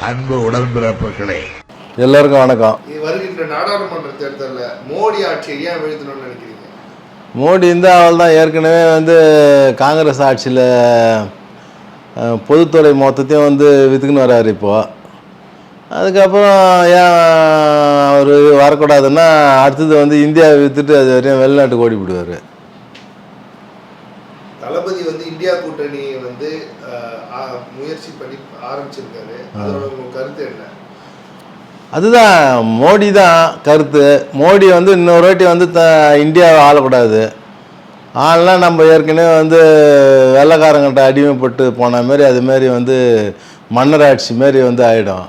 அன்பு உடன்பிறப்புகளே, எல்லாருக்கும் வணக்கம். வருகின்ற நாடாளுமன்ற தேர்தலில் மோடி ஆட்சியை ஏன் வீழ்த்தணும்னு நினைக்கிறீங்க? மோடி இருந்தால் அவள் தான் ஏற்கனவே காங்கிரஸ் ஆட்சியில் பொதுத்துறை மொத்தத்தையும் விற்றுக்குன்னு வர்றாரு. இப்போது அதுக்கப்புறம் ஏன் அவர் வரக்கூடாதுன்னா அடுத்தது இந்தியாவை விற்றுட்டு அது வரையும் வெளிநாட்டுக்கு ஓடி விடுவார். தளபதி இந்தியா கூட்டணி முயற்சி பண்ணி ஆரம்பிச்சிருக்காரு. அதோட உங்க கருத்து என்ன? அதுதான் மோடி தான் கருத்து. மோடி இன்னொரு வாட்டி இந்தியாவை ஆளக்கூடாது. ஆள்லாம் நம்ம ஏற்கனவே வெள்ளைக்காரங்கிட்ட அடிமைப்பட்டு போன மாரி அதுமாரி மன்னர் ஆட்சி மாரி ஆகிடும்.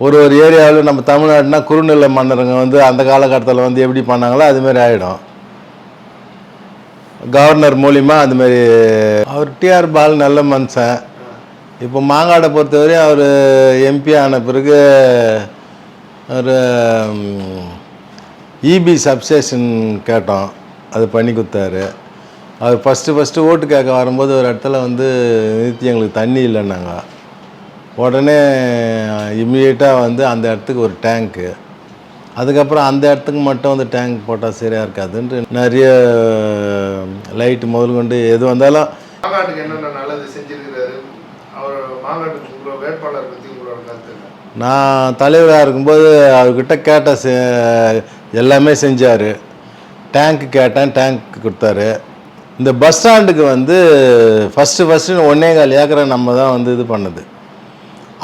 ஒரு ஏரியாவில் நம்ம தமிழ்நாடுனா குறுநில மன்னருங்க அந்த காலகட்டத்தில் எப்படி பண்ணாங்களோ அதுமாரி ஆகிடும். கவர்னர் மூலிமா அதுமாரி அவர் டிஆர் பால் நல்ல மனுஷன். இப்போ மாங்காடை பொறுத்தவரையும் அவர் எம்பி ஆன பிறகு ஒரு இபி சப்ஸ்டேஷன் கேட்டோம், அது பண்ணி கொடுத்தாரு. அவர் ஃபஸ்ட்டு ஓட்டு கேட்க வரும்போது ஒரு இடத்துல நிறுத்தி எங்களுக்கு தண்ணி இல்லைன்னாங்க. உடனே இம்மிடியேட்டாக அந்த இடத்துக்கு ஒரு டேங்க்கு, அதுக்கப்புறம் அந்த இடத்துக்கு மட்டும் டேங்க் போட்டால் சரியாக இருக்காதுன்ட்டு நிறைய லைட்டு முதல் கொண்டு எது வந்தாலும் மாநாட்டுக்கு என்னென்ன நல்லது செஞ்சிருக்கிறாரு, அவர் மாநாட்டுக்கு உங்களோட வேட்பாளர் பற்றி உங்களோட கருத்து என்ன? நான் தலைவராக இருக்கும்போது அவர்கிட்ட கேட்ட எல்லாமே செஞ்சார். டேங்க்கு கேட்டேன், டேங்க் கொடுத்தாரு. இந்த பஸ் ஸ்டாண்டுக்கு ஃபஸ்ட்டு 1.25 ஏக்கரை நம்ம தான் இது பண்ணது.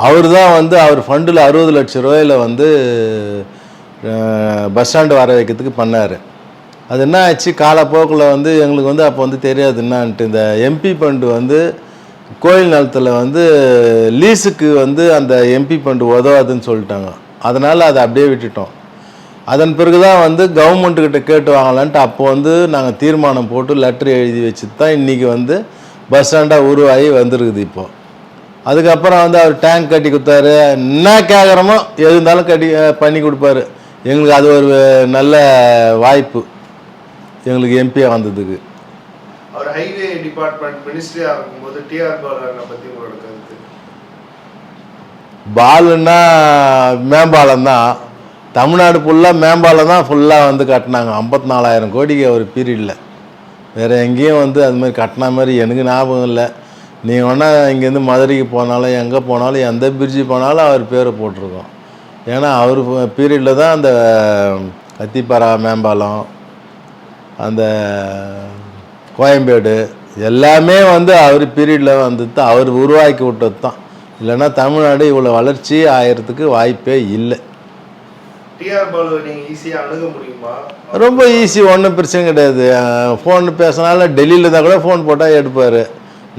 அவர் தான் அவர் ஃபண்டில் 60 லட்சம் ரூபாயில் பஸ் ஸ்டாண்டு வர வைக்கிறதுக்கு பண்ணார். அது என்ன ஆச்சு, காலப்போக்கில் எங்களுக்கு அப்போ தெரியாது என்னான்ட்டு இந்த எம்பி ஃபண்டு கோயில் நிலத்தில் லீஸுக்கு அந்த எம்பி ஃபண்டு உதவாதுன்னு சொல்லிட்டாங்க. அதனால் அதை அப்படியே விட்டுட்டோம். அதன் பிறகு தான் கவர்மெண்ட்டுக்கிட்ட கேட்டு வாங்கலான்ட்டு அப்போ நாங்கள் தீர்மானம் போட்டு லெட்ரு எழுதி வச்சு தான் இன்றைக்கி பஸ் ஸ்டாண்டாக உருவாகி வந்திருக்குது. இப்போது அதுக்கப்புறம் அவர் டேங்க் கட்டி கொடுத்தாரு. என்ன கேட்குறோமோ எது இருந்தாலும் பண்ணி கொடுப்பாரு. எங்களுக்கு அது ஒரு நல்ல வாய்ப்பு எங்களுக்கு எம்பியாக வந்ததுக்கு. அவர் ஹைவே டிபார்ட்மெண்ட் மினிஸ்டரியாக இருக்கும்போது டிஆர் பாலனை பற்றி உங்களோட கருத்து? பாலுன்னா மேம்பாலம் தான், தமிழ்நாடு ஃபுல்லாக மேம்பாலம் தான் ஃபுல்லாக கட்டினாங்க. 54,000 கோடிக்கு ஒரு பீரியடில். வேறு எங்கேயும் அதுமாதிரி கட்டின மாதிரி எனக்கு ஞாபகம் இல்லை. நீங்கள் வேணால் இங்கேருந்து மதுரைக்கு போனாலும் எங்கே போனாலும் எந்த பிரிட்ஜு போனாலும் அவர் பேரை போட்டிருக்கோம். ஏன்னா அவர் பீரியடில் தான் அந்த கத்திப்பாரா மேம்பாலம், அந்த கோயம்பேடு எல்லாமே அவர் பீரியடில் அவர் உருவாக்கி விட்டது தான். இல்லைன்னா தமிழ்நாடு இவ்வளோ வளர்ச்சி ஆகிறதுக்கு வாய்ப்பே இல்லை. டிஆர் பாலு நீங்கள் ஈஸியாக அணுக முடியுமா? ரொம்ப ஈஸி, ஒன்றும் பிரச்சனை கிடையாது. ஃபோன் பேசினால டெல்லியில் தான் கூட ஃபோன் போட்டால் எடுப்பார்.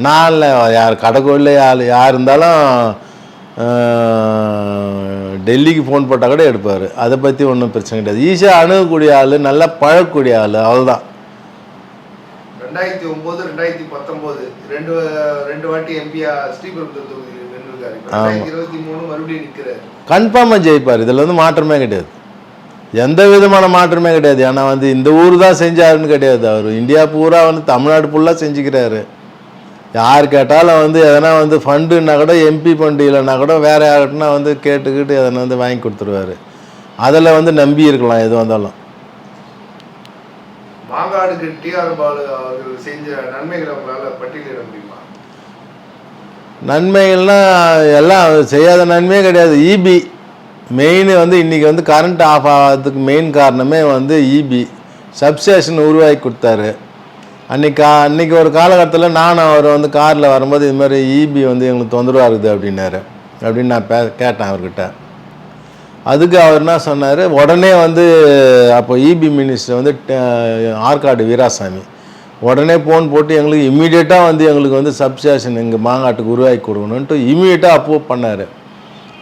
நான் யார் கடைக்கோயில் யார் இருந்தாலும் டெல்லிக்கு ஃபோன் போட்டால் கூட எடுப்பார். அதை பற்றி ஒன்றும் பிரச்சனை கிடையாது. ஈஸியாக அணுகக்கூடிய ஆள், நல்லா பழகக்கூடிய ஆள், அவ்வளோதான். 2009, 2019 ரெண்டு வாட்டி எம்பியா ஸ்ரீபெரும்புதூர் தொகுதியில் நின்றுருக்காரு. 2023 மறுபடியும் நிற்கிறார். கன்ஃபார்மாக ஜெயிப்பார். இதில் மாற்றமே கிடையாது, எந்த விதமான மாற்றமே கிடையாது. ஏன்னா இந்த ஊர் தான் செஞ்சாருன்னு கிடையாது. அவர் இந்தியா பூரா தமிழ்நாடு ஃபுல்லாக செஞ்சுக்கிறாரு. யார் கேட்டாலும் எதனா ஃபண்டுன்னா கூட எம்பி ஃபண்டு இல்லைன்னா கூட வேறு யார்கிட்டனா கேட்டுக்கிட்டு எதனா வாங்கி கொடுத்துருவாரு. அதில் நம்பி இருக்கலாம் எது வந்தாலும். மாங்காடுக்கு டிஆர் பாலு அவர்கள் செஞ்ச நன்மைகளை உங்களால் பட்டியலிட முடியுமா? நன்மைகள்னால் எல்லாம் செய்யாத நன்மையே கிடையாது. இபி மெயின் இன்றைக்கி கரண்ட் ஆஃப் ஆகிறதுக்கு மெயின் காரணமே இபி சப்ஸ்டேஷன் உருவாக்கி கொடுத்தாரு. அன்றைக்கி ஒரு காலகட்டத்தில் நானும் அவர் காரில் வரும்போது இதுமாதிரி இபி எங்களுக்கு தொந்தரவாக இருக்குது அப்படின்னாரு. அப்படின்னு நான் கேட்டேன் அவர்கிட்ட. அதுக்கு அவர் என்ன சொன்னார், உடனே அப்போ இபி மினிஸ்டர் ஆற்காடு வீராசாமி உடனே ஃபோன் போட்டு எங்களுக்கு இம்மீடியட்டாக எங்களுக்கு சப்ஸ்டேஷன் எங்கள் மாங்காட்டுக்கு உருவாக்கி கொடுக்கணுன்ட்டு இம்மீடியட்டாக அப்ரூவ் பண்ணார்.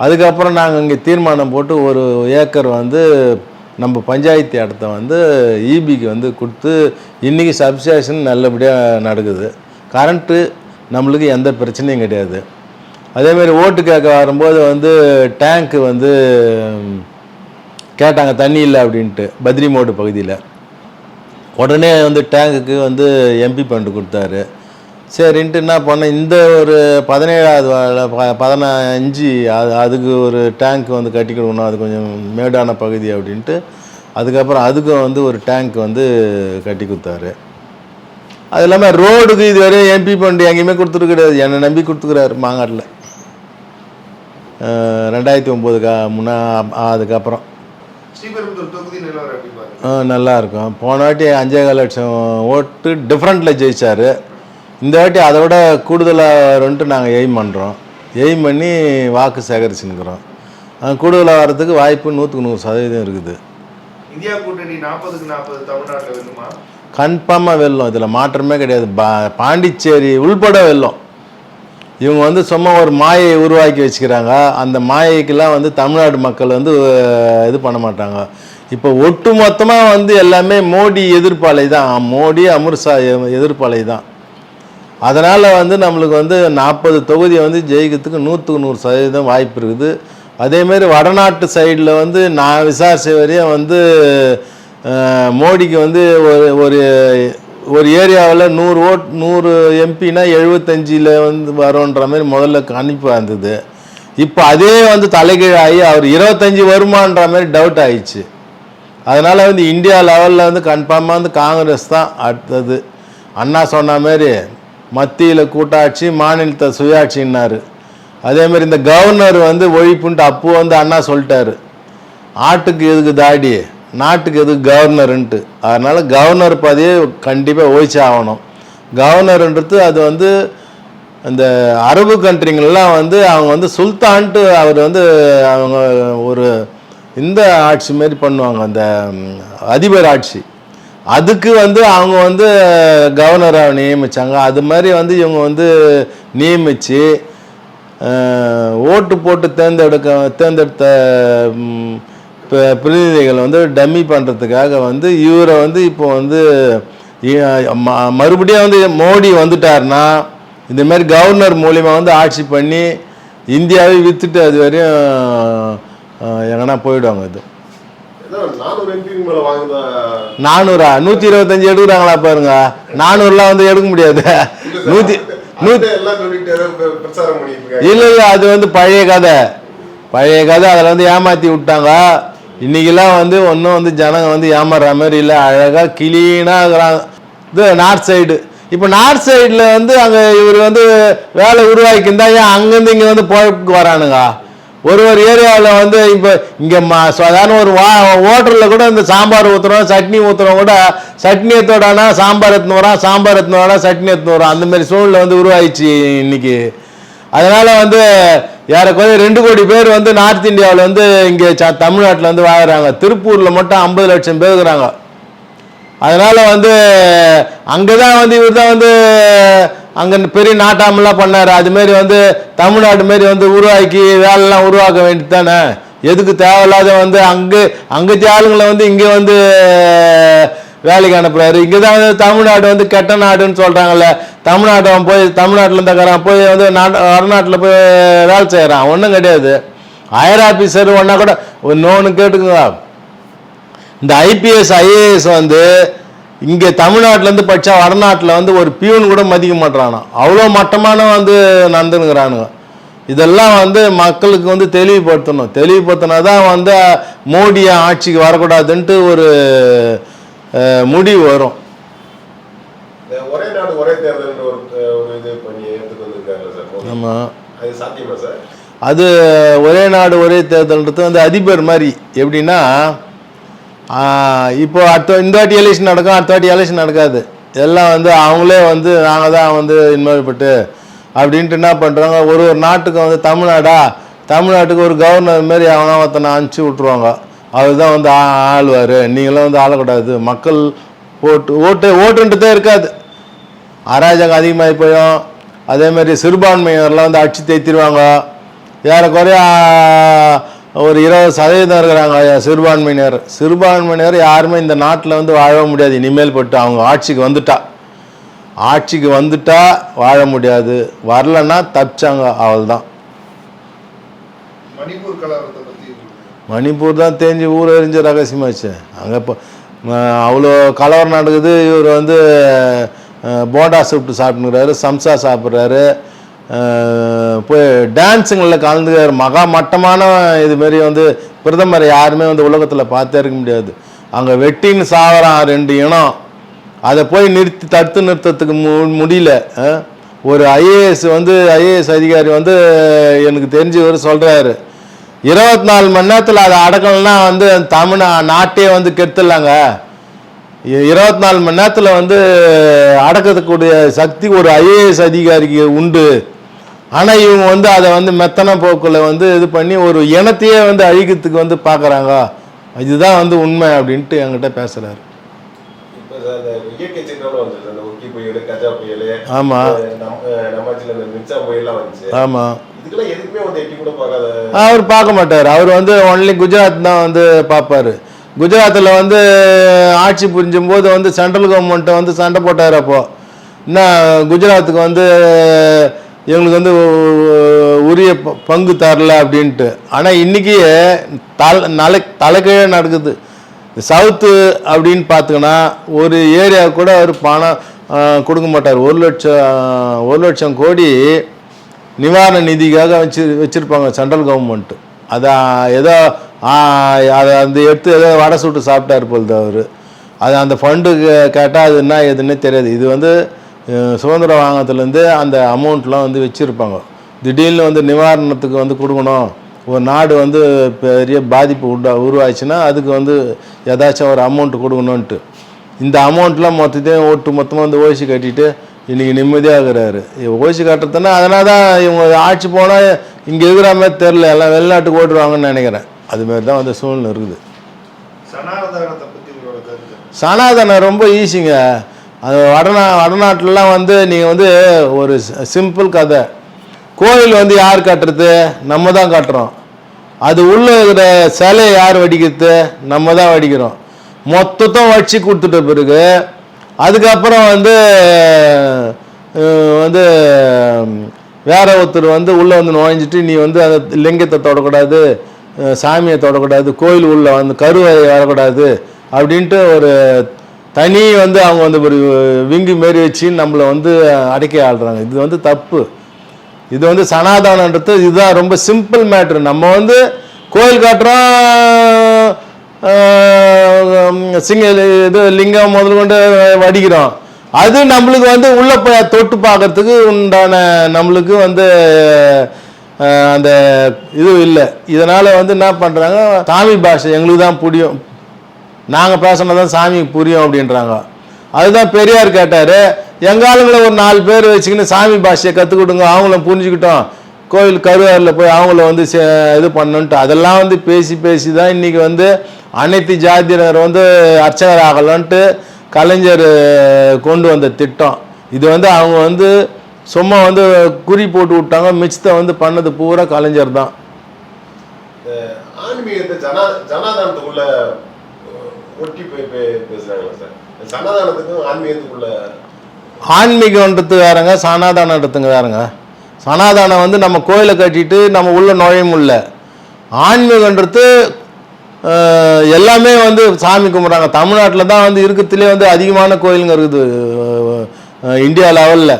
அதுக்கப்புறம் நாங்கள் இங்கே தீர்மானம் போட்டு ஒரு ஏக்கர் நம்ம பஞ்சாயத்து இடத்த இபிக்கு கொடுத்து இன்றைக்கி சப்ஸ்டேஷன் நல்லபடியாக நடக்குது. கரண்ட்டு நம்மளுக்கு எந்த பிரச்சனையும் கிடையாது. அதேமாரி ஓட்டு கேட்க வரும்போது டேங்க்கு கேட்டாங்க, தண்ணி இல்லை அப்படின்ட்டு பத்ரிமோடு பகுதியில். உடனே டேங்குக்கு எம்பி ஃபண்டு கொடுத்தாரு. சரின்ட்டு என்ன பண்ணேன், இந்த ஒரு 17வது 15 அதுக்கு ஒரு டேங்க் வந்து கட்டி கொடுக்கணும், அது கொஞ்சம் மேடான பகுதி அப்படின்ட்டு அதுக்கப்புறம் அதுக்கும் வந்து ஒரு டேங்க் வந்து கட்டி கொடுத்தாரு. அது இல்லாமல் ரோடுக்கு இதுவரையும் எம்பி ஃபண்டு எங்கேயுமே கொடுத்துட்டு கிடையாது, என்னை நம்பி கொடுத்துக்கிறாரு மாங்காட்டில் 2009 அதுக்கப்புறம். நல்லா இருக்கும். போன வாட்டி 5,4 லட்சம் ஓட்டு டிஃப்ரெண்ட்டில் ஜெயிச்சார். இந்த வாட்டி அதை விட கூடுதலாக வரும்ன்ட்டு நாங்கள் எய்ம் பண்ணுறோம். எய்ம் பண்ணி வாக்கு சேகரிச்சுன்னுக்கிறோம். கூடுதலாக வர்றதுக்கு வாய்ப்பு 100% இருக்குது. இந்தியா கூட்டணி 40க்கு 40 தமிழ்நாட்டில் வெல்லுமா? கன்ஃபார்மாக வெல்லும், இதில் மாற்றமே கிடையாது. பாண்டிச்சேரி உள்பட வெல்லும். இவங்க வந்து சும்மா ஒரு மாயை உருவாக்கி வச்சுக்கிறாங்க. அந்த மாயைக்கெல்லாம் வந்து தமிழ்நாடு மக்கள் வந்து இது பண்ண மாட்டாங்க. இப்போ ஒட்டு மொத்தமாக வந்து எல்லாமே மோடி எதிர்ப்பாலை தான், மோடி அமித்ஷா எதிர்ப்பாலை தான். அதனால் வந்து நம்மளுக்கு வந்து 40 தொகுதியை வந்து ஜெயிக்கிறதுக்கு 100% வாய்ப்பு இருக்குது. அதேமாரி வடநாட்டு சைடில் வந்து நான் விசாரித்த வரையும் வந்து மோடிக்கு வந்து ஒரு ஒரு ஏரியாவில் 100 எம்பினா 75 வந்து வரோன்ற மாதிரி முதல்ல கணிப்பு இருந்தது. இப்போ அதே வந்து தலைகீழாகி அவர் 25 வருமான்ற மாதிரி டவுட் ஆயிடுச்சு. அதனால் வந்து இந்தியா லெவலில் வந்து கன்ஃபார்மாக வந்து காங்கிரஸ் தான் அடுத்தது. அண்ணா சொன்ன மாதிரி மத்தியில் கூட்டாட்சி, மாநிலத்தை சுயாட்சின்னாரு. அதேமாதிரி இந்த கவர்னர் வந்து ஒழிப்புன்ட்டு அப்போ வந்து அண்ணா சொல்லிட்டாரு, ஆட்டுக்கு எதுக்கு தாடி, நாட்டுக்கு எதுக்கு கவர்னருன்ட்டு. அதனால் கவர்னர் பதவியை கண்டிப்பாக ஒழிச்சு ஆகணும். கவர்னருன்றது அது வந்து இந்த அரபு கண்ட்ரிங்கெல்லாம் வந்து அவங்க வந்து சுல்தான்ட்டு அவர் வந்து அவங்க ஒரு இந்த ஆட்சி மாரி பண்ணுவாங்க, அந்த அதிபர் ஆட்சி. அதுக்கு வந்து அவங்க வந்து கவர்னராக நியமித்தாங்க. அது மாதிரி வந்து இவங்க வந்து நியமித்து ஓட்டு போட்டு தேர்ந்தெடுத்த பிரதிநிதிகள் வந்து டம்மி பண்ணுறதுக்காக வந்து இவரை வந்து இப்போ வந்து மறுபடியும் வந்து மோடி வந்துட்டார்னா இந்த மாதிரி கவர்னர் மூலிமா வந்து ஆட்சி பண்ணி இந்தியாவை விற்றுட்டு அது வரையும் எங்கன்னா போயிடுவாங்க. இது 400 125 எடுக்கிறாங்களா பாருங்க. 400லாம் வந்து எடுக்க முடியாது. 100 இல்லை, அது வந்து பழைய கதை. அதில் வந்து ஏமாற்றி விட்டாங்க. இன்றைக்கெல்லாம் வந்து ஒன்றும் வந்து ஜனங்க வந்து ஏமாறுற மாதிரி இல்லை, அழகாக கிளீனாக இருக்கிறாங்க. இது நார்த் சைடு. இப்போ நார்த் சைடில் வந்து அங்கே இவர் வந்து வேலை உருவாக்கியிருந்தா ஏன் அங்கேருந்து இங்கே வந்து போய்க்கு வரானுங்க? ஒரு ஏரியாவில் வந்து இப்போ இங்கே சாதாரண ஒரு ஹோட்டலில் கூட இந்த சாம்பார் ஊற்றுறோம், சட்னி ஊற்றுறோம் கூட சட்னி எடுத்துடானா சாம்பார் எடுத்துன்னு வரான், சாம்பார் எடுத்துன்னு வரா சட்னி எடுத்துன்னு வரோம். அந்தமாரி சூழ்நிலை வந்து உருவாயிடுச்சு இன்னைக்கு. அதனால் வந்து ஏறக்குறைய 2 கோடி பேர் வந்து நார்த் இந்தியாவில் வந்து இங்கே தமிழ்நாட்டில் வந்து வாங்குறாங்க. திருப்பூரில் மட்டும் 50 லட்சம் பேர் இருக்கிறாங்க. அதனால் வந்து அங்கே தான் வந்து இவர் தான் வந்து அங்கே பெரிய நாட்டாமெல்லாம் பண்ணார். அதுமாரி வந்து தமிழ்நாடு மாரி வந்து உருவாக்கி வேலைலாம் உருவாக்க வேண்டியது தானே. எதுக்கு தேவையில்லாத வந்து அங்கே ஆளுங்களை வந்து இங்கே வந்து வேலைக்கு அனுப்புறாரு. இங்கே தான் வந்து தமிழ்நாடு வந்து கெட்ட நாடுன்னு சொல்கிறாங்கல்ல. தமிழ்நாட்டை போய் தமிழ்நாட்டில் இருந்தக்காரன் போய் வந்து வடநாட்டில் போய் வேலை செய்கிறான். ஒன்றும் கிடையாது. ஹையர் ஆஃபீஸர் ஒன்றா கூட இன்னொன்று கேட்டுக்குங்க, இந்த ஐபிஎஸ் ஐஏஎஸ் வந்து இங்கே தமிழ்நாட்டிலேருந்து படித்தா வடநாட்டில் வந்து ஒரு பியூன் கூட மதிக்க மாட்டானா. அவ்வளோ மட்டமான வந்து நடந்துனுங்கிறானுங்க. இதெல்லாம் வந்து மக்களுக்கு வந்து தெளிவுபடுத்தினா தான் வந்து மோடி ஆட்சிக்கு வரக்கூடாதுன்ட்டு ஒரு முடிவு வரும். ஒரே நாடு ஒரே தேர்தல் ஒரு இது பண்ணி எடுத்துட்டு வந்திருக்காங்க சார். ஆமாம், அது சாத்தியமா சார்? அது ஒரே நாடு ஒரே தேர்தல்ன்றது வந்து அதிபர் மாதிரி. எப்படின்னா இப்போ இந்த வாட்டி எலெக்ஷன் நடக்கும், அடுத்த வாட்டி எலெக்ஷன் நடக்காது. எல்லாம் வந்து அவங்களே வந்து நாங்கள் தான் வந்து இன்வால்வ்பட்டு அப்படின்ட்டு என்ன பண்ணுறாங்க, ஒரு நாட்டுக்கு வந்து தமிழ்நாட்டுக்கு ஒரு கவர்னர் மாரி அவங்க ஒருத்தனை அனுப்பிச்சி விட்ருவாங்க. அவர் தான் வந்து ஆளுவார், நீங்களாம் வந்து ஆளக்கூடாது. மக்கள் ஓட்டுன்றதே இருக்காது. அராஜகம் அதிகமாகி போயும். அதேமாதிரி சிறுபான்மையினர்லாம் வந்து அடிச்சு தேய்த்திடுவாங்க. ஏறக்குறைய ஒரு 20% இருக்கிறாங்க சிறுபான்மையினர். யாருமே இந்த நாட்டில் வந்து வாழ முடியாது இனிமேல் பட்டு. அவங்க ஆட்சிக்கு வந்துட்டா வாழ முடியாது, வரலன்னா தப்பிச்சாங்க, அவள்தான். மணிப்பூர் தான் தெரிஞ்சு ஊர் எறிஞ்ச ரகசியமாச்சு. அங்கே இப்போ அவ்வளோ கலவரம் நடக்குது. இவர் வந்து போண்டா சாப்பிட்டுங்கிறாரு, சம்சா சாப்பிட்றாரு, போய் டான்ஸுங்களில் கலந்துக்கிறாரு. மகா மட்டமான இதுமாரி வந்து பிரதமரை யாருமே வந்து உலகத்தில் பார்த்தே இருக்க முடியாது. அங்கே வெட்டின்னு சாவறான் 2 இனம், அதை போய் தடுத்து நிறுத்தத்துக்கு முடியல. ஒரு ஐஏஎஸ் அதிகாரி வந்து எனக்கு தெரிஞ்சவர் சொல்கிறாரு, 24 மணி நேரத்தில் அதை அடக்கணும்னா வந்து நாட்டே வந்து கெடுத்துடலாங்க. 24 மணி நேரத்தில் வந்து அடக்கக்கூடிய சக்தி ஒரு ஐஏஎஸ் அதிகாரிக்கு உண்டு. ஆனால் இவங்க வந்து அதை வந்து மெத்தன போக்கில் வந்து இது பண்ணி ஒரு இனத்தையே வந்து அழிக்கிறதுக்கு வந்து பார்க்குறாங்க. இதுதான் வந்து உண்மை அப்படின்ட்டு என்கிட்ட பேசுகிறாரு. ஆமாம் ஆமாம், அவர் பார்க்க மாட்டார். அவர் வந்து ஒன்லி குஜராத் தான் வந்து பார்ப்பார். குஜராத்தில் வந்து ஆட்சி புரிஞ்சும்போது வந்து சென்ட்ரல் கவர்மெண்ட்டை வந்து சண்டை போட்டார். அப்போது என்ன குஜராத்துக்கு வந்து இவங்களுக்கு வந்து உரிய பங்கு தரல அப்படின்ட்டு. ஆனால் இன்றைக்கி தலைக்கீழே நடக்குது. சவுத்து அப்படின்னு பார்த்திங்கன்னா ஒரு ஏரியா கூட அவர் பணம் கொடுக்க மாட்டார். 1 லட்சம் கோடி நிவாரண நிதிக்காக வச்சுருப்பாங்க சென்ட்ரல் கவர்மெண்ட்டு. அதை ஏதோ அதை அந்த எடுத்து ஏதோ வடை சுட்டு சாப்பிட்டார் பொழுது அவர். அது அந்த ஃபண்டு கேட்டால் அது என்ன எதுன்னே தெரியாது. இது வந்து சுதந்திர வாங்கத்துலேருந்து அந்த அமௌண்ட்லாம் வந்து வச்சுருப்பாங்க. திடீர்னு வந்து நிவாரணத்துக்கு வந்து கொடுக்கணும், ஒரு நாடு வந்து பெரிய பாதிப்பு உருவாச்சுன்னா அதுக்கு வந்து ஏதாச்சும் ஒரு அமௌண்ட்டு கொடுக்கணுன்ட்டு இந்த அமௌண்ட்லாம் மொத்தத்தையும் மொத்தமாக வந்து ஓசி கட்டிட்டு இன்றைக்கி நிம்மதியாகிறாரு. ஓசி கட்டுறதுன்னா அதனால தான் இவங்க ஆட்சி போனால் இங்கே இருக்கிற மாதிரி தெரில, எல்லாம் வெளிநாட்டுக்கு ஓட்டுருவாங்கன்னு நினைக்கிறேன். அதுமாரி தான் வந்து சூழ்நிலை இருக்குது. சனாதனம் ரொம்ப ஈஸிங்க. அது வடநாட்டிலலாம் வந்து நீங்கள் வந்து ஒரு சிம்பிள் கதை. கோயில் வந்து யார் கட்டுறது? நம்ம தான் கட்டுறோம். அது உள்ளே இருக்கிற சிலையை யார் வடிக்கிறது? நம்ம தான் வடிக்கிறோம். மொத்தத்தும் வச்சு கொடுத்துட்ட பிறகு அதுக்கப்புறம் வந்து வந்து வேற ஒருத்தர் வந்து உள்ளே வந்து நுழைஞ்சிட்டு நீ வந்து அந்த லிங்கத்தை தொடக்கூடாது, சாமியை தொடக்கூடாது, கோயில் உள்ளே வந்து கருவறை வரக்கூடாது அப்படின்ட்டு ஒரு தனி வந்து அவங்க வந்து ஒரு விங்கு மாரி வச்சு நம்மளை வந்து அடக்கி ஆள்றாங்க. இது வந்து தப்பு. இது வந்து சனாதனன்றது இதுதான் ரொம்ப சிம்பிள் மேட்ரு. நம்ம வந்து கோயில் காட்டுறோம், இது லிங்கம் முதல் கொண்டு வடிக்கிறோம். அது நம்மளுக்கு வந்து உள்ள போய் தொட்டு பார்க்கறதுக்கு உண்டான நம்மளுக்கு வந்து அந்த இது இல்லை. இதனால் வந்து என்ன பண்ணுறாங்க, சாமி பாஷை எங்களுக்கு தான் புரியும், நாங்கள் பேசினதான் சாமிக்கு புரியும் அப்படின்றாங்க. அதுதான் பெரியார் கேட்டார், எங்கள் ஆளுங்களை ஒரு 4 பேர் வச்சுக்கின்னு சாமி பாஷையை கற்றுக் கொடுங்க, அவங்கள புரிஞ்சுக்கிட்டோம், கோயில் கருவாரில் போய் அவங்கள வந்து இது பண்ணணுன்ட்டு. அதெல்லாம் வந்து பேசி தான் இன்றைக்கி வந்து அனைத்து ஜாதியினர் வந்து அர்ச்சகர் ஆகலான்ட்டு கலைஞர் கொண்டு வந்த திட்டம். இது வந்து அவங்க வந்து சும்மா வந்து குறி போட்டு விட்டாங்க, மிச்சத்தை வந்து பண்ணது பூரா கலைஞர் தான். ஆன்மீகத்தை ஜனாதானத்துக்குள்ள ஒட்டி போய் பேசுறாங்களா சார்? சனாதானத்துக்கும் ஆன்மீகத்துக்குள்ள ஆன்மீகன்றது வேறங்க, சனாதானத்துங்க வேறங்க. சனாதானம் வந்து நம்ம கோயிலை கட்டிட்டு நம்ம உள்ள நுழைய முடியல. ஆன்மீகன்றது எல்லாமே வந்து சாமி கும்பிட்றாங்க. தமிழ்நாட்டில் தான் வந்து இருக்கிறதுலே வந்து அதிகமான கோயிலுங்க இருக்குது இந்தியா லெவலில்.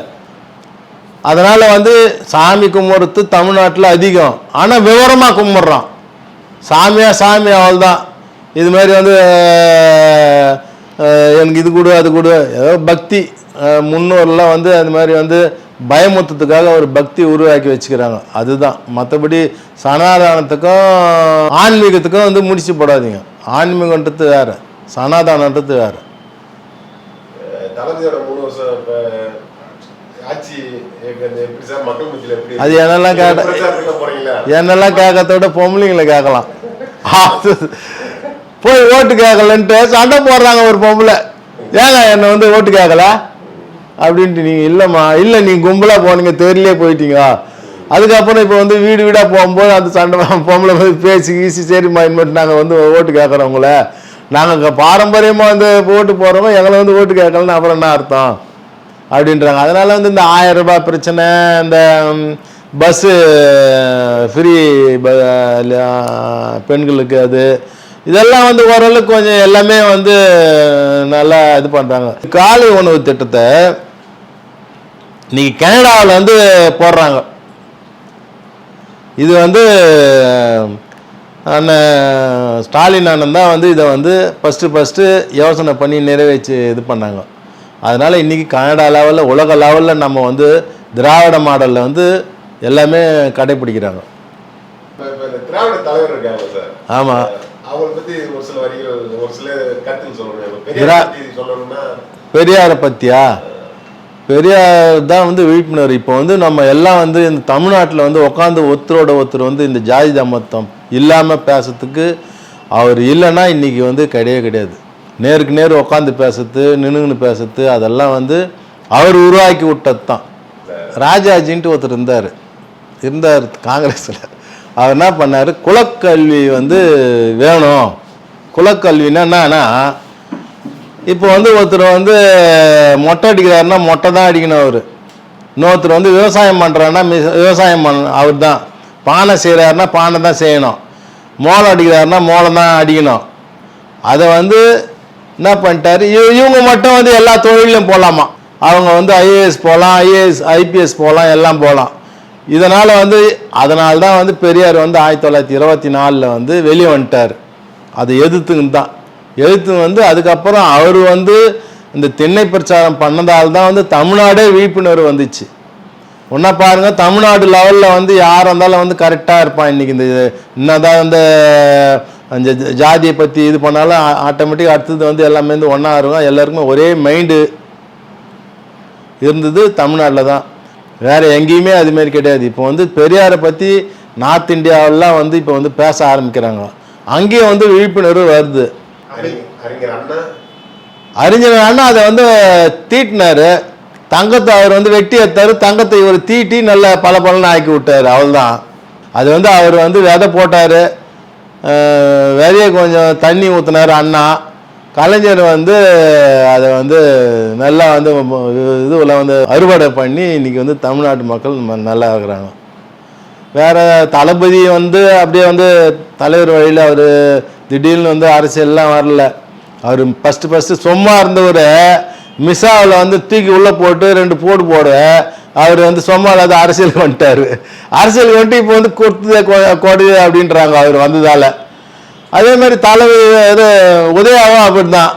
அதனால் வந்து சாமி கும்பிட்றது தமிழ்நாட்டில் அதிகம். ஆனால் விவரமாக கும்பிட்றான். சாமி அவள் தான் இதுமாரி வந்து எனக்கு இது கொடு அது கொடு ஏதோ பக்தி. முன்னோர்லாம் வந்து அது மாதிரி வந்து பயமுத்தத்துக்காக ஒரு பக்தி உருவாக்கி வச்சுக்கிறாங்க. அதுதான். மற்றபடி சனாதானத்துக்கும் ஆன்மீகத்துக்கும் வந்து முடிச்சு போடாதீங்க. ஆன்மீகன்றது வேறு, சனாதானன்றது வேறு. அது என்னெல்லாம் கேட்கறதோட பொம்பளைங்களை கேட்கலாம். போய் ஓட்டு கேட்கலன்ட்டு சண்டை போடுறாங்க ஒரு பொம்பளை. ஏங்க என்னை வந்து ஓட்டு கேட்கல அப்படின்ட்டு. நீங்கள் இல்லைம்மா, இல்லை நீங்கள் கும்பலாக போனீங்க, தெரியலே போயிட்டீங்க. அதுக்கப்புறம் இப்போ வந்து வீடு வீடாக போகும்போது அந்த சண்டை பொம்பளை வந்து பேசி சரிம்மா இனிமேட்டு நாங்கள் வந்து ஓட்டு கேட்குறவங்கள நாங்கள் பாரம்பரியமாக வந்து ஓட்டு போகிறவங்க எங்களை வந்து ஓட்டு கேட்கலன்னு அப்புறம் என்ன அர்த்தம் அப்படின்றாங்க. அதனால் வந்து இந்த 1000 ரூபாய் பிரச்சனை, இந்த பஸ்ஸு ஃப்ரீ பெண்களுக்கு அது இதெல்லாம் வந்து ஓரளவுக்கு கொஞ்சம் எல்லாமே வந்து நல்லா இது பண்ணுறாங்க. காலை உணவு திட்டத்தை இன்னைக்கு கனடாவில் வந்து போடுறாங்க. இது வந்து அண்ணன் ஸ்டாலின் அண்ணன் தான் வந்து இதை வந்து ஃபஸ்ட்டு யோசனை பண்ணி நிறைவேற்றி இது பண்ணாங்க. அதனால் இன்றைக்கி கனடா லெவலில் உலக லெவலில் நம்ம வந்து திராவிட மாடலில் வந்து எல்லாமே கடைப்பிடிக்கிறாங்க. திராவிட தலைவர் இருக்காங்க சார். ஆமாம், அவங்களை பற்றி ஒரு சில வரிகள், ஒரு சில கருத்துன்னு சொல்லணும்னா பெரியாரை பற்றியா? பெரியார் தான் வந்து விழிப்புணர்வு. இப்போ வந்து நம்ம எல்லாம் வந்து இந்த தமிழ்நாட்டில் வந்து உட்காந்து ஒருத்தரோட ஒருத்தர் வந்து இந்த ஜாதி தமத்தம் இல்லாமல் பேசுறதுக்கு அவர் இல்லைன்னா இன்றைக்கி வந்து கிடையாது. நேருக்கு நேர் உட்காந்து பேசுறது, நின்றுன்னு பேசுறது, அதெல்லாம் வந்து அவர் உருவாக்கி விட்டது தான். ராஜாஜின்ட்டு ஒருத்தர் இருந்தார் காங்கிரஸில். அவர் என்ன பண்ணார், குலக்கல்வி வந்து வேணும். குலக்கல்வின்னா என்னன்னா, இப்போ வந்து ஒருத்தர் வந்து மொட்டை அடிக்கிறாருன்னா மொட்டை தான் அடிக்கணும் அவர். இன்னொருத்தர் வந்து விவசாயம் பண்ணுறாருன்னா விவசாயம் அவர் தான். பானை செய்கிறாருன்னா பானை தான் செய்யணும். மோளம் அடிக்கிறாருன்னா மோளம் தான் அடிக்கணும். அதை வந்து என்ன பண்ணிட்டாரு, இவங்க மட்டும் வந்து எல்லா தொழிலையும் போகலாமா. அவங்க வந்து ஐஏஎஸ் போகலாம், ஐபிஎஸ் போகலாம், எல்லாம் போகலாம். இதனால் வந்து அதனால்தான் வந்து பெரியார் வந்து 1924 வந்து வெளியே வந்துட்டார். அதை எதிர்த்து வந்து அதுக்கப்புறம் அவர் வந்து இந்த திண்ணை பிரச்சாரம் பண்ணதால் தான் வந்து தமிழ்நாடே விழிப்புணர்வு வந்துச்சு. ஒன்றா பாருங்கள், தமிழ்நாடு லெவலில் வந்து யார் இருந்தாலும் வந்து கரெக்டாக இருப்பான். இன்றைக்கி இந்த என்னதான் இந்த அந்த ஜாதியை பற்றி இது பண்ணாலும் ஆட்டோமேட்டிக் அடுத்தது வந்து எல்லாமே வந்து ஒன்றா இருக்கும். எல்லாருக்குமே ஒரே மைண்டு இருந்தது தமிழ்நாட்டில் தான். வேறு எங்கேயுமே அதுமாரி கிடையாது. இப்போ வந்து பெரியாரை பற்றி நார்த் இந்தியாவெல்லாம் வந்து இப்போ வந்து பேச ஆரம்பிக்கிறாங்க. அங்கேயும் வந்து விழிப்புணர்வு வருது. அறிஞர் அண்ணா அதை வந்து தீட்டினார். தங்கத்தை அவர் வந்து வெட்டி எடுத்தார். தங்கத்தை இவர் தீட்டி நல்ல பல ஆக்கி விட்டார். அவ்வளோதான். அது வந்து அவர் வந்து விதை போட்டார், விதையை கொஞ்சம் தண்ணி ஊற்றினார் அண்ணா. கலைஞர் வந்து அதை வந்து நல்லா வந்து இதுவில் வந்து அறுவடை பண்ணி இன்றைக்கி வந்து தமிழ்நாட்டு மக்கள் நல்லா இருக்கிறாங்க. வேறு தளபதி வந்து அப்படியே வந்து தலைவர் வழியில் அவர் திடீர்னு வந்து அரசியல்லாம் வரல. அவர் ஃபஸ்ட்டு சும்மா இருந்தவர் மிஸ்ஸாவில் வந்து தூக்கி உள்ளே போட்டு 2 போடு போட அவர் வந்து சும்மா இல்லாத அரசியலுக்கு வந்துட்டார். அரசியலுக்கு வந்துட்டு இப்போ வந்து கொடு அப்படின்றாங்க அவர் வந்ததால். அதே மாதிரி தலைவர் இது உதயாவும் அப்படி தான்.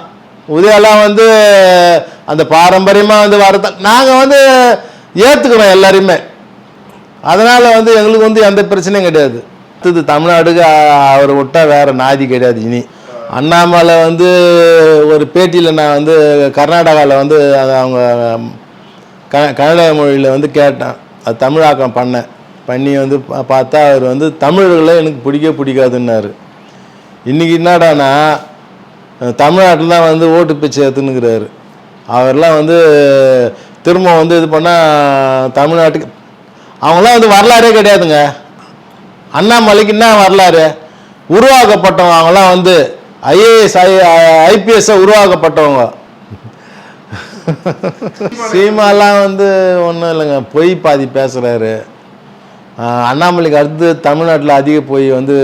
உதயாலாம் வந்து அந்த பாரம்பரியமாக வந்து வரத நாங்கள் வந்து ஏற்றுக்கிறோம் எல்லாரையுமே. அதனால் வந்து எங்களுக்கு வந்து எந்த பிரச்சனையும் கிடையாது. அடுத்தது தமிழ்நாடுக்கு அவர் விட்டால் வேறு நாதி கிடையாது. இனி அண்ணாமலை வந்து ஒரு பேட்டியில் நான் வந்து கர்நாடகாவில் வந்து அவங்க கன்னட மொழியில் வந்து கேட்டேன். அது தமிழாக்கம் பண்ணி வந்து பார்த்தா அவர் வந்து தமிழர்களை எனக்கு பிடிக்காதுன்னாரு. இன்றைக்கி என்னடானா தமிழ்நாட்டில் தான் வந்து ஓட்டு பிச்சை எடுத்துன்னுக்கிறாரு. அவர்லாம் வந்து திரும்ப வந்து இது பண்ணால் தமிழ்நாட்டுக்கு அவங்களாம் வந்து வரலாறே கிடையாதுங்க. அண்ணாமலைக்கு என்ன வரலாறு? உருவாக்கப்பட்டவங்க அவங்களாம் வந்து ஐஏஎஸ் ஐபிஎஸ்ஸை உருவாக்கப்பட்டவங்க. சீமாலாம் வந்து ஒன்றும் இல்லைங்க, பொய் பாதி பேசுகிறாரு. அண்ணாமலைக்கு அடுத்து தமிழ்நாட்டில் அதிக பொய் வந்து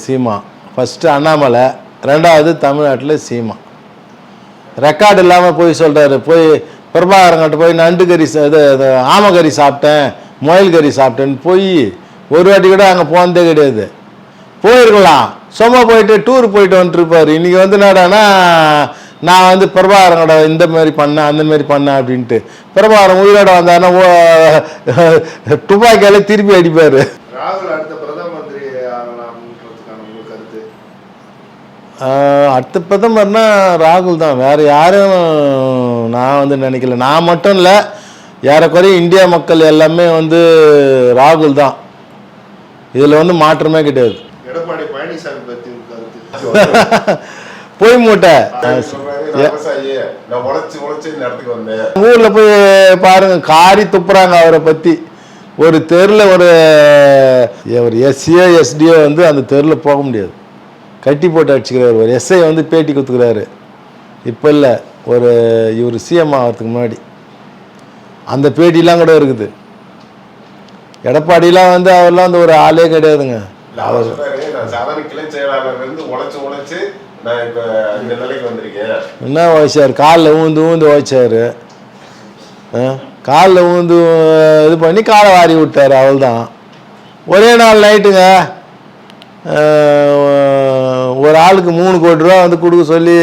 சீமா. ஃபஸ்ட்டு அண்ணாமலை, 2வது தமிழ்நாட்டில் சீமா. ரெக்கார்டு இல்லாமல் போய் சொல்கிறாரு. போய் பிரபாகரங்கிட்ட போய் நண்டு கறி இது ஆமக்கறி சாப்பிட்டேன், முயல் கறி சாப்பிட்டேன்னு போய் ஒரு வாட்டி கூட அங்கே போனதே கிடையாது. போயிருக்கலாம், சும்மா போயிட்டு டூர் போயிட்டு வந்துட்டுருப்பார். இன்றைக்கி வந்து என்னடானா நான் வந்து பிரபாகரங்கட இந்த மாதிரி பண்ணேன் அந்த மாதிரி பண்ணேன் அப்படின்ட்டு. பிரபாகரன் உயிரோட வந்தாருன்னா துப்பாக்கியாலே திருப்பி அடிப்பார். ராகுல் அடுத்த பிரதம மந்திரி ஆகலாம்ன்றதுக்கான உங்களுக்கு கருத்து? அடுத்த பிரதமர்னா ராகுல் தான், வேறு யாரும் நான் வந்து நினைக்கல. நான் மட்டும் இல்லை, ஏறக்குறைய இந்தியா மக்கள் எல்லாமே வந்து ராகுல் தான். இதில் வந்து மாற்றமே கிடையாது. எடப்பாடி பழனிசாமி பற்றி கருத்து? போய் மூட்டை ஊரில் போய் பாருங்க, காரி துப்புறாங்க அவரை பற்றி. ஒரு தெருவில் ஒரு எஸ்சியோ எஸ்டியோ வந்து அந்த தெருவில் போக முடியாது, கட்டி போட்டு அடிச்சுக்கிறாரு. ஒரு எஸ்ஐ வந்து பேட்டி கொடுத்துக்கிறாரு. இப்போ இல்லை, ஒரு இவர் சிஎம் ஆகிறதுக்கு முன்னாடி அந்த பேட்டிலாம் கூட இருக்குது. எடப்பாடிலாம் வந்து அவர்லாம் வந்து ஒரு ஆளே கிடையாதுங்க. அவர் சாதாரண கிளை செயலாளர் இருந்து உழைச்சு நான் இப்போ இந்த நிலைக்கு வந்திருக்கேன். என்ன உழைச்சார்? காலில் ஊந்து உழைச்சார். காலில் ஊந்து இது பண்ணி காலை வாரி விட்டார். அவள் தான் ஒரே நாள் நைட்டுங்க ஒரு ஆளுக்கு 3 கோடி ரூபா வந்து கொடுக்க சொல்லி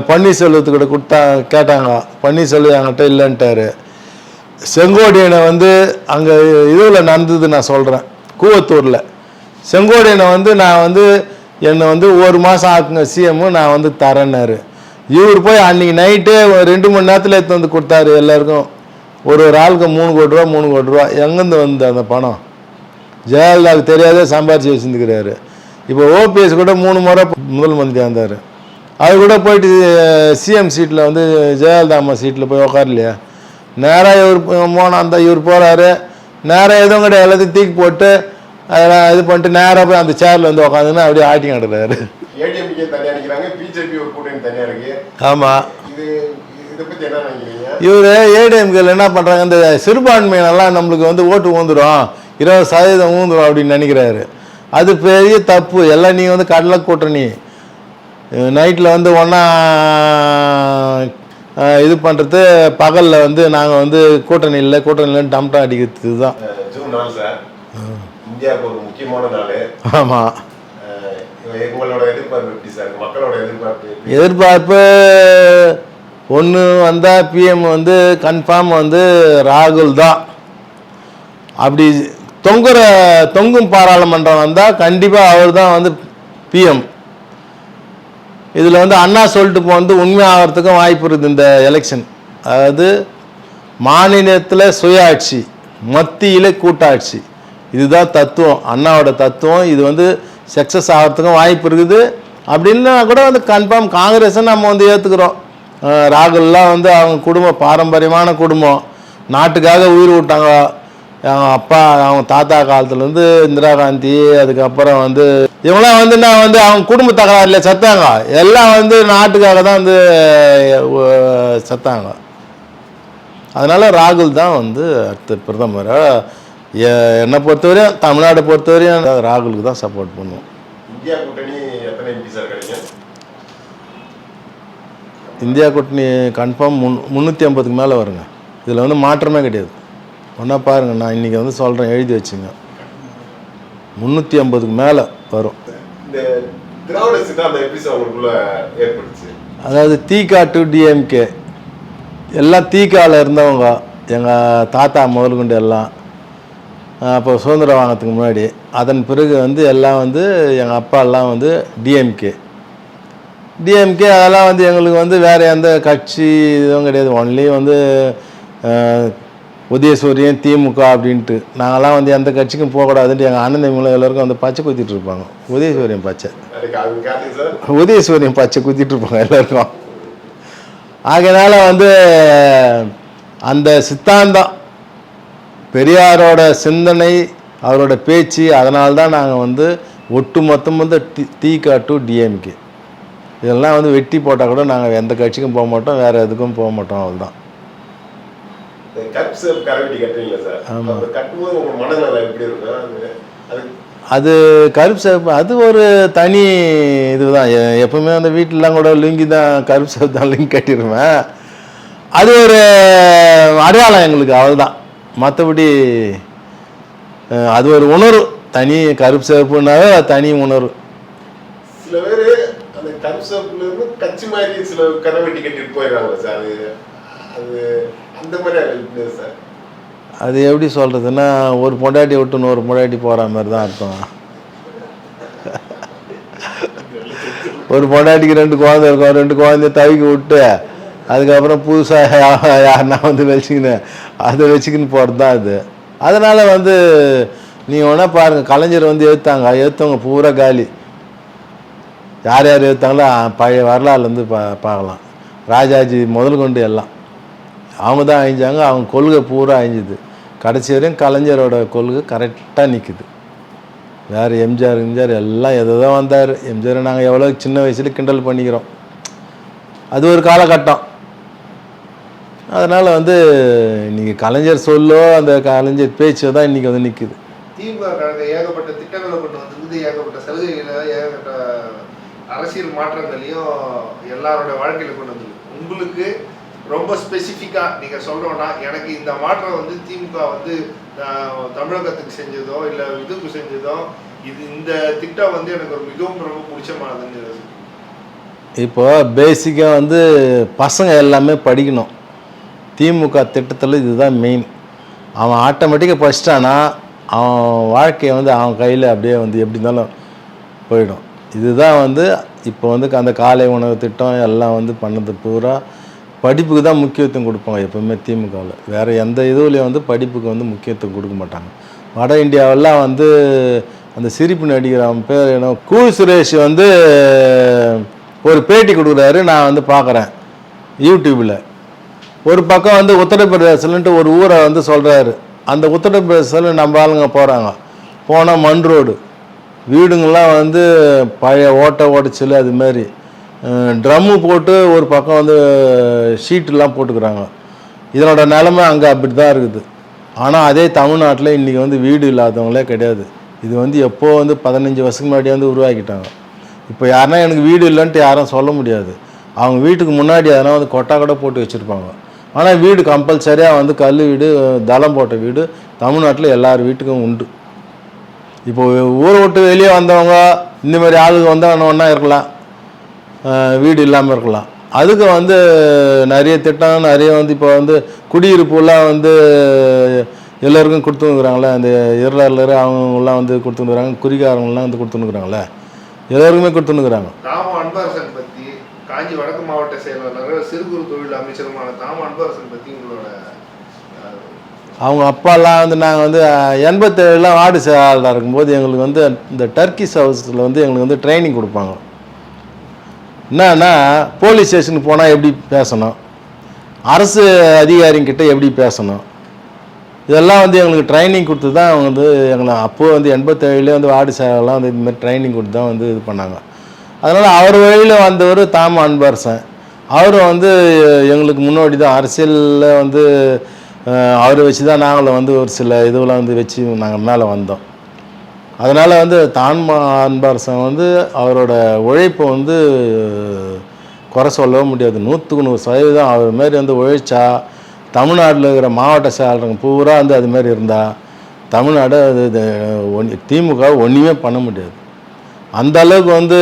பன்னீர்செல்வத்துக்கிட்ட கொடுத்தா கேட்டாங்க. பன்னீர்செல்வம் என்கிட்ட இல்லைன்ட்டார். செங்கோட்டையனை வந்து அங்கே இதில் நடந்தது நான் சொல்கிறேன், கூவத்தூரில். செங்கோட்டையனை வந்து நான் வந்து என்னை வந்து 1 மாதம் ஆக்குங்க சிஎம்மு, நான் வந்து தரேன்னாரு. இவர் போய் அன்றைக்கி நைட்டே 2 மணி நேரத்தில் எடுத்து வந்து கொடுத்தாரு எல்லாருக்கும். ஒரு ஆளுக்கு 3 கோடி ரூபா 3 கோடி ரூபா. எங்கேருந்து வந்து அந்த பணம்? ஜெயலலிதாவுக்கு தெரியாதே சம்பாரிச்சு வச்சுருந்துக்கிறாரு. இப்போ ஓபிஎஸ் கூட 3 முறை முதல் மந்திரி வந்தார். அவர் கூட போயிட்டு சிஎம் சீட்டில் வந்து ஜெயலலிதா அம்மா சீட்டில் போய் உக்காரலையா? நேராக இவர் போனால் அந்த இவர் போகிறாரு, நேராக எதுவும் கிடையாது, எல்லாத்தையும் தூக்கி போட்டு அதெல்லாம் இது பண்ணிட்டு நேராக போய் அந்த சேரில் வந்து உக்காந்துன்னு அப்படியே ஆட்டிங் ஆடுறாரு. ஏடிஎம்கே தனியாக நிற்கிறாங்க, பிஜேபி ஒரு கூட்டணி தனியாக இருக்கு. ஆமாம், இதை பற்றி என்ன நினைக்கிறீங்க? இவர் ஏடிஎம்கேல என்ன பண்ணுறாங்க, இந்த சிறுபான்மையினெல்லாம் நம்மளுக்கு வந்து ஓட்டு ஊந்துடும், 20% ஊந்துடும் அப்படின்னு நினைக்கிறாரு. அது பெரிய தப்பு. எல்லாம் நீங்கள் வந்து கடலை கூட்டணி நைட்டில் வந்து ஒன்றா இது பண்ணுறது, பகலில் வந்து நாங்கள் வந்து கூட்டணி இல்லைன்னு டம்டம் அடிக்கிறது தான். ஜூன் 4 சார், இந்தியாவுக்கு ஒரு முக்கியமான நாள். ஆமாம். உங்களோட எதிர்பார்ப்பு எப்படி சார்? மக்களோட எதிர்பார்ப்பு ஒன்று வந்தால் பிஎம் வந்து கன்ஃபார்ம் வந்து ராகுல் தான். அப்படி தொங்கும் பாராளுமன்றம் வந்தால் கண்டிப்பாக அவர் தான் வந்து பிஎம். இதில் வந்து அண்ணா சொல்லிட்டு வந்து உண்மையாகிறதுக்கும் வாய்ப்பு இருக்குது இந்த எலெக்ஷன். அதாவது மாநிலத்தில் சுயாட்சி, மத்தியில் கூட்டாட்சி, இதுதான் தத்துவம், அண்ணாவோட தத்துவம். இது வந்து சக்ஸஸ் ஆகிறதுக்கும் வாய்ப்பு இருக்குது. அப்படின்னா கூட வந்து கன்ஃபார்ம் காங்கிரஸை நம்ம வந்து ஏற்றுக்கிறோம். ராகுல்லாம் வந்து அவங்க குடும்பம் பாரம்பரியமான குடும்பம், நாட்டுக்காக உயிர் விட்டாங்க. அவங்க அப்பா அவங்க தாத்தா காலத்துலேருந்து இந்திரா காந்தி, அதுக்கப்புறம் வந்து இவங்களாம் வந்து நான் வந்து அவங்க குடும்ப தகராறுல செத்தாங்க. எல்லாம் வந்து நாட்டுக்காக தான் வந்து செத்தாங்க. அதனால் ராகுல் தான் வந்து அடுத்த பிரதமர். என்னை பொறுத்தவரையும் தமிழ்நாட்டை பொறுத்தவரையும் ராகுலுக்கு தான் சப்போர்ட் பண்ணுவோம். இந்தியா கூட்டணி எத்தனை எம்பி சார் கிடைக்கும்? இந்தியா கூட்டணி கன்ஃபார்ம் 350க்கு மேலே வருங்க. இதில் வந்து மாற்றமே கிடையாது. ஒன்றா பாருங்கள், நான் இன்றைக்கி வந்து சொல்கிறேன், எழுதி வச்சுங்க, 350க்கு மேலே வரும். இந்த திராவிட சித்தாந்தம் எப்படி சார் உங்களுக்குள்ள ஏற்படுச்சு? அதாவது தீகா டு டிஎம்கே, எல்லாம் தீகாவில் இருந்தவங்க எங்கள் தாத்தா முதல் கொண்டு எல்லாம். அப்போ சுதந்திரம் வாங்கிறதுக்கு முன்னாடி, அதன் பிறகு வந்து எல்லாம் வந்து எங்கள் அப்பாலாம் வந்து டிஎம்கே. அதெல்லாம் வந்து எங்களுக்கு வந்து வேறு எந்த கட்சி இதுவும் கிடையாது. ஒன்லி வந்து உதயசூரியன் திமுக அப்படின்ட்டு. நாங்கள்லாம் வந்து எந்த கட்சிக்கும் போகக்கூடாதுன்ட்டு எங்கள் அண்ணன் தம்பிங்களும் எல்லோருக்கும் வந்து பச்சை குத்திட்டு இருப்பாங்க. உதயசூரியன் பச்சை குத்திட்டு இருப்பாங்க எல்லாருக்கும். ஆகையினால வந்து அந்த சித்தாந்தம், பெரியாரோட சிந்தனை, அவரோட பேச்சு, அதனால்தான் நாங்கள் வந்து ஒட்டு மொத்தம் வந்து தீகா டு டிஎம்கே. இதெல்லாம் வந்து வெட்டி போட்டால் கூட நாங்கள் எந்த கட்சிக்கும் போக மாட்டோம், வேறு எதுக்கும் போக மாட்டோம். அவ்வளோதான். அது கருப்பு சேப்பு அது ஒரு தனி இதுதான். எப்பவுமே அந்த வீட்டிலலாம் கூட லுங்கி தான், கருப்பு சேப்பு தான் லுங்கி கட்டிடுவேன். அது ஒரு அடையாளம் எங்களுக்கு, அவ்வளோதான். மற்றபடி அது ஒரு உணர்வு, தனி கருப்பு சேப்புனாவே தனி உணர்வு. சில பேர் அந்த கருப்பு சேப்புல இருந்து கட்சி மாதிரி சில கரை வெட்டி கட்டிட்டு போயிடுறாங்க சார். அது அந்த மாதிரி சார். அது எப்படி சொல்கிறதுன்னா, ஒரு பொண்டாட்டி விட்டு இன்னொரு பொண்டாட்டி போகிற மாதிரி தான் அர்த்தம். ஒரு பொண்டாட்டிக்கு 2 குழந்தை இருக்கும், 2 குழந்தைய தவிக்க விட்டு அதுக்கப்புறம் புதுசாக யாருன்னா வந்து வச்சுக்கின்னு அதை வச்சுக்கின்னு போகிறது தான் அது. அதனால் வந்து நீங்கள் வேணால் பாருங்கள், கலைஞர் வந்து எடுத்தவங்க பூரா காலி. யார் யார் எடுத்தாங்களோ பழைய வரலாறுலேருந்து பார்க்கலாம். ராஜாஜி முதல் கொண்டு எல்லாம் அவங்க தான் அழிஞ்சாங்க. அவங்க கொள்கை பூரா அழிஞ்சுது. கடைசி வரையும் கலைஞரோட கொள்கை கரெக்டாக நிற்குது. வேறு எம்ஜிஆர் எல்லாம் எதோ தான் வந்தார். எம்ஜிஆர் நாங்கள் எவ்வளோ சின்ன வயசுல கிண்டல் பண்ணிக்கிறோம். அது ஒரு காலகட்டம். அதனால் வந்து இன்றைக்கி கலைஞர் சொல்லோ அந்த கலைஞர் பேச்சோ தான் இன்றைக்கி வந்து நிற்குது. திமுக ஏகப்பட்ட திட்டங்களை கொண்டு வந்து ஏகப்பட்ட சலுகைகளை, ஏகப்பட்ட அரசியல் மாற்றங்களையும் எல்லாரோட வாழ்க்கையில் கொண்டு வந்து உங்களுக்கு ரொம்ப ஸ்பெசிஃபிக்காக நீங்கள் சொல்கிறோன்னா எனக்கு இந்த மாற்றம் வந்து திமுக வந்து தமிழகத்துக்கு செஞ்சதோ இல்லை இதுக்கு செஞ்சதோ இந்த திட்டம் வந்து எனக்கு ஒரு மிகவும் ரொம்ப பிடிச்சமானதுன்னு. இப்போ பேசிக்காக வந்து பசங்க எல்லாமே படிக்கணும். திமுக திட்டத்தில் இதுதான் மெயின். அவன் ஆட்டோமேட்டிக்காக படிச்சிட்டானா அவன் வாழ்க்கையை வந்து அவன் கையில் அப்படியே வந்து எப்படி இருந்தாலும் போயிடும். இதுதான் வந்து இப்போ வந்து அந்த காலை உணவு திட்டம் எல்லாம் வந்து பண்ணது பூரா படிப்புக்கு தான் முக்கியத்துவம் கொடுப்பாங்க எப்போவுமே திமுகவில். வேறு எந்த இதுலேயும் வந்து படிப்புக்கு வந்து முக்கியத்துவம் கொடுக்க மாட்டாங்க. வட இந்தியாவெல்லாம் வந்து அந்த சிரிப்பு நடிகர் அவன் பேர் என்ன கூல் சுரேஷ் வந்து ஒரு பேட்டி கொடுக்குறாரு. நான் வந்து பார்க்குறேன் யூடியூப்பில். ஒரு பக்கம் வந்து உத்தரப்பிரதேசன்ட்டு ஒரு ஊரை வந்து சொல்கிறாரு. அந்த உத்தரப்பிரதேசத்தில் நம்ம ஆளுங்க போகிறாங்க. போனால் மண் ரோடு வீடுங்கள்லாம் வந்து பழைய ஓட்டச்சில் அதுமாரி ட்ரம்மு போட்டு ஒரு பக்கம் வந்து ஷீட்டெலாம் போட்டுக்கிறாங்க. இதனோட நிலமை அங்கே அப்படி தான் இருக்குது. ஆனால் அதே தமிழ்நாட்டில் இன்றைக்கி வந்து வீடு இல்லாதவங்களே கிடையாது. இது வந்து எப்போ வந்து 15 வருஷத்துக்கு முன்னாடி வந்து உருவாக்கிட்டாங்க. இப்போ யாருன்னா எனக்கு வீடு இல்லைன்ட்டு யாரும் சொல்ல முடியாது. அவங்க வீட்டுக்கு முன்னாடி அதனால் வந்து கொட்டா கூட போட்டு வச்சுருப்பாங்க. ஆனால் வீடு கம்பல்சரியாக வந்து கல் வீடு தளம் போட்ட வீடு தமிழ்நாட்டில் எல்லார் வீட்டுக்கும் உண்டு. இப்போ ஊரை விட்டு வெளியே வந்தவங்க இந்தமாதிரி ஆளுங்க வந்தால் ஒன்றா இருக்கலாம், வீடு இல்லாமல் இருக்கலாம். அதுக்கு வந்து நிறைய திட்டம் நிறைய வந்து இப்போ வந்து குடியிருப்புலாம் வந்து எல்லோருக்கும் கொடுத்துருக்குறாங்களே. அந்த இருளர் அவங்களாம் வந்து கொடுத்துருக்குறாங்க, குறிகாரங்களாம் வந்து கொடுத்துருக்குறாங்களே, எல்லோருக்குமே கொடுத்துருக்குறாங்க. தாம அன்பரசன் பற்றி காஞ்சி வடக்கு மாவட்ட செயலாளர் சிறு குறு தொழில் அமைச்சருமான தாம அன்பரசன் பற்றி உங்களோட அவங்க அப்பாலாம் வந்து நாங்கள் வந்து 87 வார்டு செயலாளராக இருக்கும்போது எங்களுக்கு வந்து இந்த டர்க்கிஸ் ஹவுஸில் வந்து எங்களுக்கு வந்து ட்ரைனிங் கொடுப்பாங்க. என்னன்னா போலீஸ் ஸ்டேஷனுக்கு போனால் எப்படி பேசணும், அரசு அதிகாரிங்கிட்ட எப்படி பேசணும், இதெல்லாம் வந்து எங்களுக்கு ட்ரைனிங் கொடுத்து தான் அவங்க வந்து எங்களை அப்போது வந்து 87 வந்து வார்டு செயலாளர்லாம் வந்து இதுமாதிரி ட்ரைனிங் கொடுத்து தான் வந்து இது பண்ணாங்க. அதனால் அவர் வழியில் வந்தவர் தாம அன்பரசன். அவரும் வந்து எங்களுக்கு முன்னாடி தான் அரசியலில் வந்து அவரை வச்சு தான் நாங்களும் வந்து ஒரு சில இதுவெல்லாம் வந்து வச்சு நாங்கள் மேலே வந்தோம். அதனால் வந்து தாம அன்பரசன் வந்து அவரோட உழைப்பை வந்து குறை சொல்லவும் முடியாது. 100% அவர் மாரி வந்து உழைச்சா தமிழ்நாட்டில் இருக்கிற மாவட்ட செயலாளருங்க பூரா வந்து அதுமாரி இருந்தால் தமிழ்நாடு அது திமுக ஒன்றுமே பண்ண முடியாது. அந்த அளவுக்கு வந்து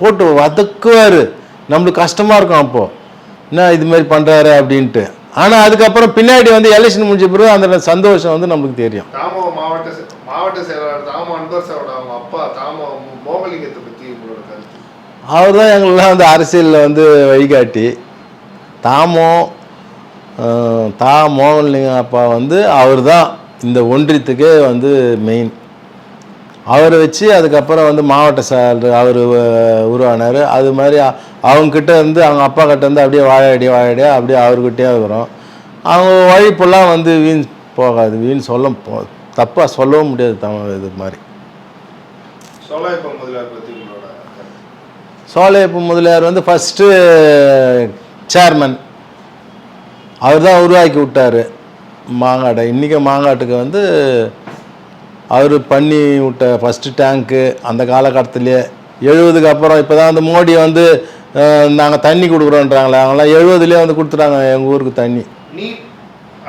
போட்டு வதக்குவார். நம்மளுக்கு கஷ்டமாக இருக்கும் அப்போது என்ன இதுமாரி பண்ணுறாரு அப்படின்ட்டு. ஆனால் அதுக்கப்புறம் பின்னாடி வந்து எலெக்ஷன் முடிஞ்ச பிறகு அந்த சந்தோஷம் வந்து நம்மளுக்கு தெரியும். தாமோ மாவட்ட செயலாளர் தாமோ அன்பரசனோட அவங்க அப்பா தாமோ மோகலிங்கத்தை பற்றி உங்களோட கருத்து? அவர் தான் எங்களெலாம் வந்து அரசியலில் வந்து வழிகாட்டி. மோகன்லிங்கம் அப்பா வந்து அவர் தான் இந்த ஒன்றியத்துக்கே வந்து மெயின். அவரை வச்சு அதுக்கப்புறம் வந்து மாவட்ட செயலாளர் அவர் உருவானார். அது மாதிரி அவங்கக்கிட்ட இருந்து அவங்க அப்பா கிட்ட இருந்து அப்படியே வாழாடியா அப்படியே அவர்கிட்டே இருக்கிறோம். அவங்க உழைப்பெல்லாம் வந்து வீண் போகாது. வீண் தப்பாக சொல்லவும் முடியாது. இது மாதிரி சோலையப்ப முதலியார் வந்து ஃபஸ்ட்டு சேர்மன் அவர் தான் உருவாக்கி விட்டார் மாங்காட்டை. இன்றைக்கி மாங்காட்டுக்கு வந்து அவர் பண்ணி விட்ட ஃபஸ்ட்டு டேங்க்கு அந்த காலகட்டத்திலே 70க்கு அப்புறம் இப்போ தான் வந்து மோடி வந்து நாங்கள் தண்ணி கொடுக்குறோன்றாங்களே, அவங்களாம் 70லேயே வந்து கொடுத்துட்டாங்க எங்கள் ஊருக்கு தண்ணி. நீட்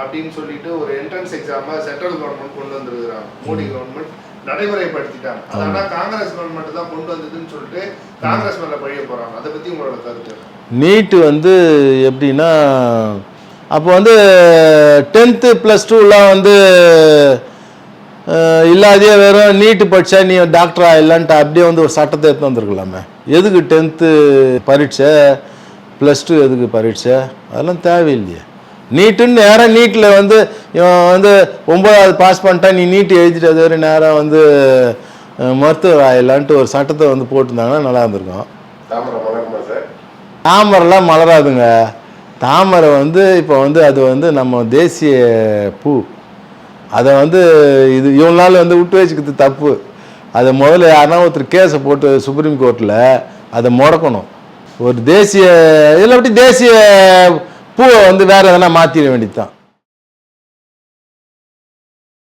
அப்படின்னு சொல்லிட்டு ஒரு என்ட்ரன்ஸ் எக்ஸாமை சென்ட்ரல் கவர்மெண்ட் கொண்டு வந்துருக்குறாங்க. மோடி கவர்மெண்ட் நடைமுறைப்படுத்திட்டாங்க. ஆனால் காங்கிரஸ் கவர்மெண்ட் தான் கொண்டு வந்ததுன்னு சொல்லிட்டு காங்கிரஸ் மேலே பழிய போகிறாங்க. அதை பற்றி உங்களோட கருத்து? நீட்டு வந்து எப்படின்னா அப்போ வந்து 10th +2லாம் வந்து இல்லாதையே வெறும் நீட்டு படித்தா நீ டாக்டர் ஆகிடலான்ட்டு அப்படியே வந்து ஒரு சட்டத்தை எடுத்து வந்துருக்கலாமே. எதுக்கு 10th பரீட்சை +2 எதுக்கு பரீட்சை? அதெல்லாம் தேவையில்லையே. நீட்டுன்னு நேராக நீட்டில் வந்து இவன் வந்து 9வது பாஸ் பண்ணிட்டா நீ நீட்டு எழுதிட்டு அது வரை நேராக வந்து மருத்துவர் ஆகிடலான்ட்டு ஒரு சட்டத்தை வந்து போட்டிருந்தாங்கன்னா நல்லா இருந்திருக்கும். தாமரைலாம் மலராதுங்க. தாமரை வந்து இப்போ வந்து அது வந்து நம்ம தேசிய பூ. அதை வந்து இவ்வளோ நாள் வந்து விட்டு வச்சுக்கிறது தப்பு. அதை முதல்ல யாருன்னா ஒருத்தர் கேஸை போட்டு சுப்ரீம் கோர்ட்டில் அதை முடக்கணும். ஒரு தேசிய இதில் விட்டு தேசிய பூவை வந்து வேறு எதனா மாற்றிட வேண்டியது தான்.